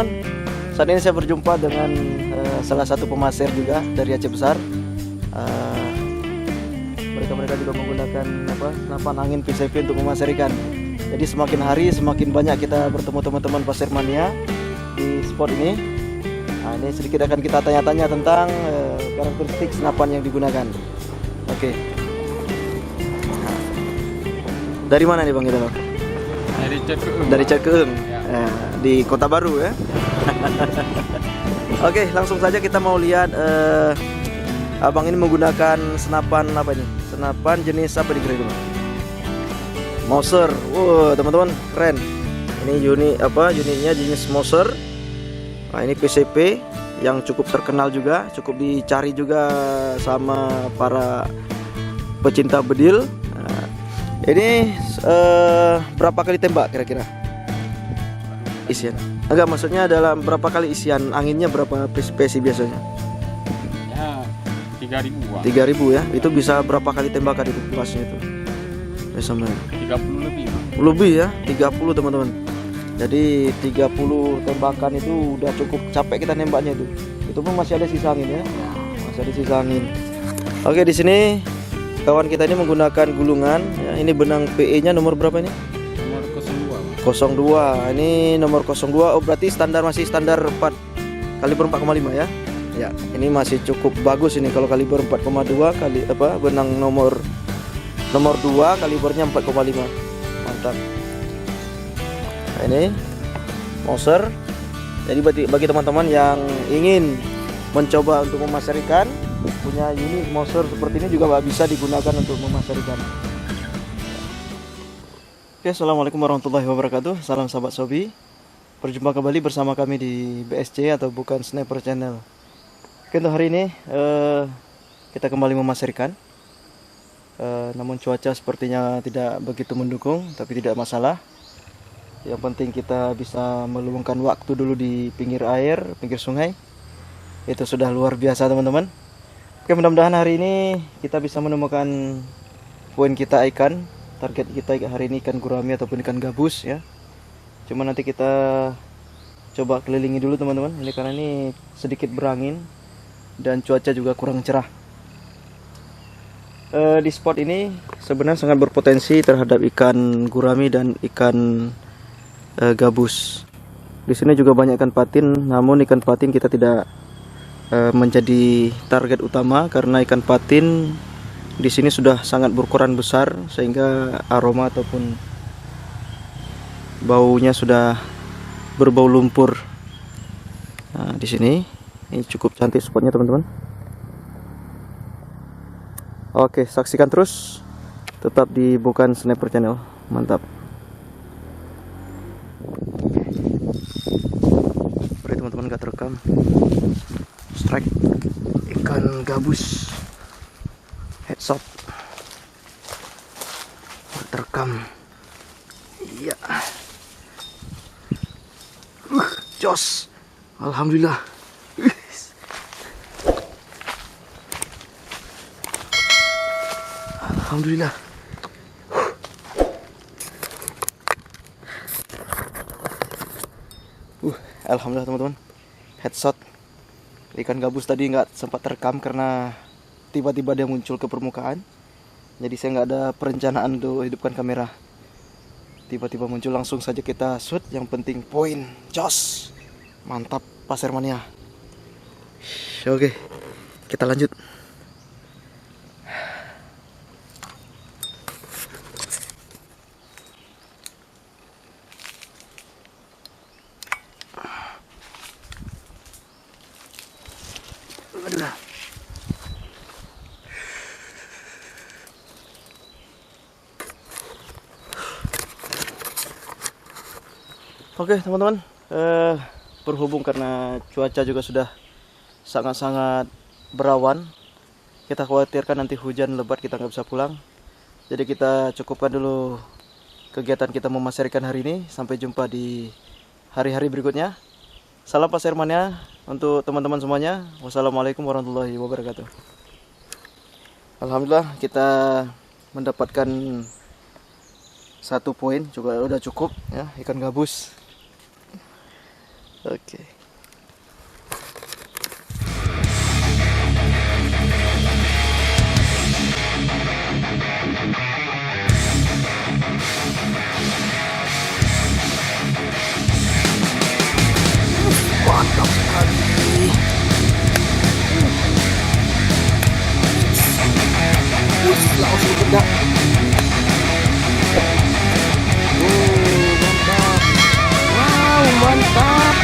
teman-teman, saat ini saya berjumpa dengan salah satu pemasir juga dari Aceh Besar. Mereka juga menggunakan senapan angin PCP untuk memasir ikan. Jadi semakin hari semakin banyak kita bertemu teman-teman pasir mania di spot ini. Nah, ini sedikit akan kita tanya-tanya tentang karakteristik senapan yang digunakan. Oke. Dari mana nih Bang kita? Dari Cakeum. Ya. Di Kota Baru ya. Oke, langsung saja kita mau lihat Abang ini menggunakan senapan apa ini? Senapan jenis apa dikira-kira? Mauser. Wow, teman-teman, keren. Ini unitnya jenis Mauser. Nah, ini PCP yang cukup terkenal juga, cukup dicari juga sama para pecinta bedil. Nah, ini berapa kali tembak kira-kira? Isian? Enggak, maksudnya dalam berapa kali isian anginnya, berapa PCP biasanya? Ya 3.000. 3.000 ya. Itu bisa berapa kali tembakan itu luasnya itu? Sama 30 lebih. Lebih ya, 30 teman-teman. Jadi 30 tembakan itu udah cukup capek kita nembaknya itu. Itu pun masih ada sisa angin ya. Masih ada sisa angin. Oke, di sini kawan kita ini menggunakan gulungan ya. Ini benang PE-nya nomor berapa ini? Nomor 02. 02. Ini nomor 02. Oh, berarti masih standar 4 kaliber 4,5 ya. Ya, ini masih cukup bagus ini kalau kaliber 4,2 benang nomor 2 kalibernya 4,5. Mantap. Nah, ini Mauser. Jadi bagi teman-teman yang ingin mencoba untuk memasar ikan, punya unit Mauser seperti ini juga bisa digunakan untuk memasar ikan. Oke, assalamualaikum warahmatullahi wabarakatuh. Salam sahabat Sobi. Berjumpa kembali bersama kami di BSC atau Bukan Sniper Channel. Oke, untuk hari ini kita kembali memasar ikan. Namun cuaca sepertinya tidak begitu mendukung, tapi tidak masalah. Yang penting kita bisa meluangkan waktu dulu di pinggir air, pinggir sungai. Itu sudah luar biasa teman-teman. Oke, mudah-mudahan hari ini kita bisa menemukan poin kita ikan. Target kita hari ini ikan gurami ataupun ikan gabus ya. Cuma nanti kita coba kelilingi dulu teman-teman. Ini karena ini sedikit berangin dan cuaca juga kurang cerah. Di spot ini sebenarnya sangat berpotensi terhadap ikan gurami dan ikan gabus. Di sini juga banyak ikan patin, namun ikan patin kita tidak menjadi target utama karena ikan patin di sini sudah sangat berukuran besar sehingga aroma ataupun baunya sudah berbau lumpur. Nah, di sini ini cukup cantik spotnya teman-teman. Oke, saksikan terus, tetap di Bukan Sniper Channel. Mantap. Beri teman-teman gak terekam. Strike ikan gabus headshot terekam. Iya. Jos. Alhamdulillah. Alhamdulillah. Alhamdulillah teman-teman. Headshot. Ikan gabus tadi nggak sempat terekam karena tiba-tiba dia muncul ke permukaan. Jadi saya nggak ada perencanaan untuk hidupkan kamera. Tiba-tiba muncul, langsung saja kita shoot. Yang penting poin. Jos. Mantap pasir mania. Oke, kita lanjut. Oke teman-teman, berhubung karena cuaca juga sudah sangat-sangat berawan, kita khawatirkan nanti hujan lebat kita nggak bisa pulang. Jadi kita cukupkan dulu kegiatan kita memasar ikan hari ini. Sampai jumpa di hari-hari berikutnya. Salam pasir mania untuk teman-teman semuanya. Wassalamualaikum warahmatullahi wabarakatuh. Alhamdulillah kita mendapatkan 1 poin juga udah cukup ya, ikan gabus. Oke. Mantap sekali. Langsung kena. Mantap. Wow, mantap.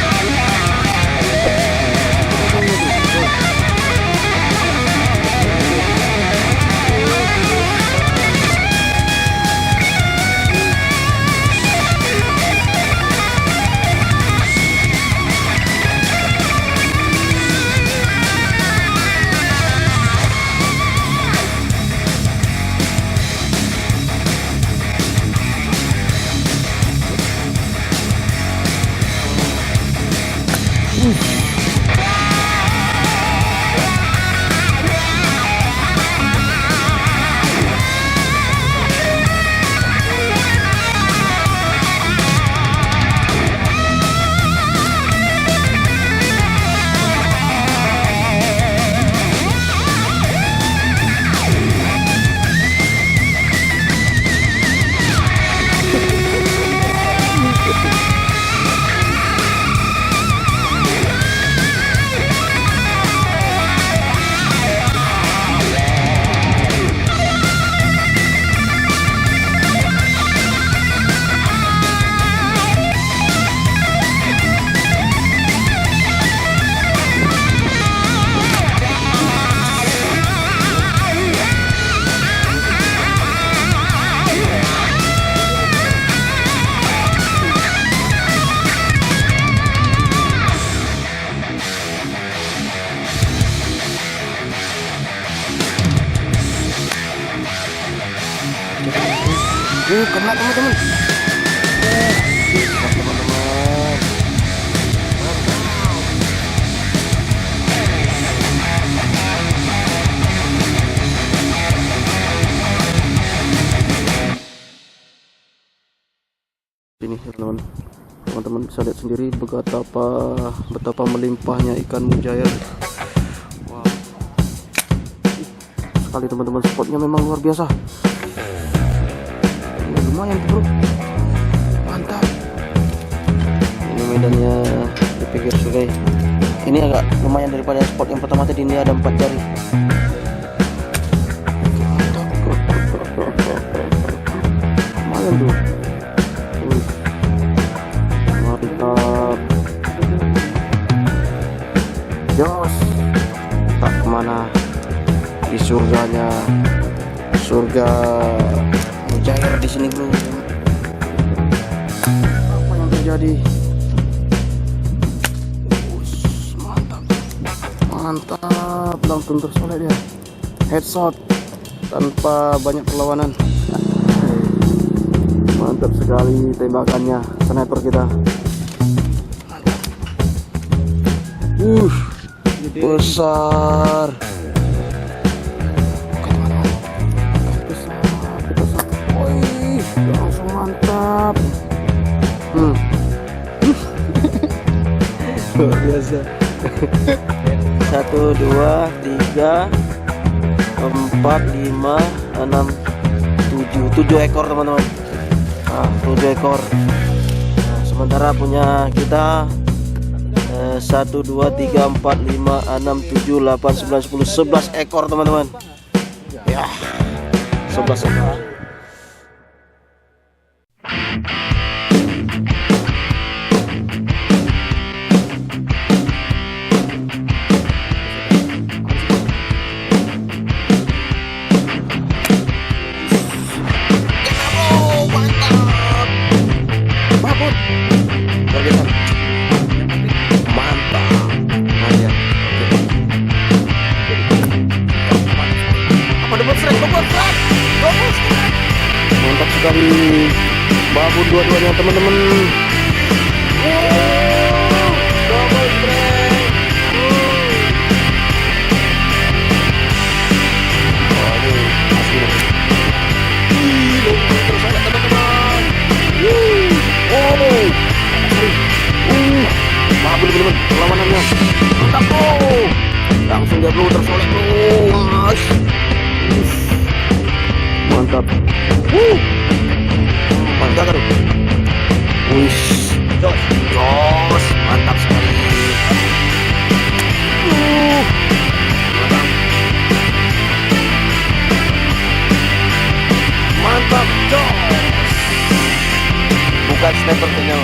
Kena teman-teman. Bisa teman-teman. Ini teman-teman bisa lihat sendiri betapa melimpahnya ikan mujair. Wow. Sekali teman-teman, spotnya memang luar biasa. Lumayan bro, mantap. Ini medannya di pinggir sungai. Ini agak lumayan daripada spot yang pertama tadi. Ini ada 4 jari. Mantap. Lumayan tuh. Mantap. Jos. Tak kemana? Di surganya. Surga mujair di sini bro. Apa yang terjadi? Mantap, langsung tersolek dia. Headshot tanpa banyak perlawanan. Mantap sekali tembakannya sniper kita. Mantap. Besar. Langsung mantap. Luar biasa. 1, 2, 3, 4, 5, 6, 7 ekor teman-teman. 7 ekor. Nah, sementara punya kita 1, 2, 3, 4, 5, 6, 7, 8, 9, 10, 11 ekor teman-teman. Ya, 11 ekor. Mantap sekali babon dua-duanya teman-teman. Double strike. Waduh, asli. Terus ada teman-teman. perlawanannya. Mantap bro. Langsung dia bro tersolek bro. Mas. Mantap. Mantap kan? Wush. Jos. Mantap sekali. Mantap. Mantap. Jos. Bukan sniper kenyal.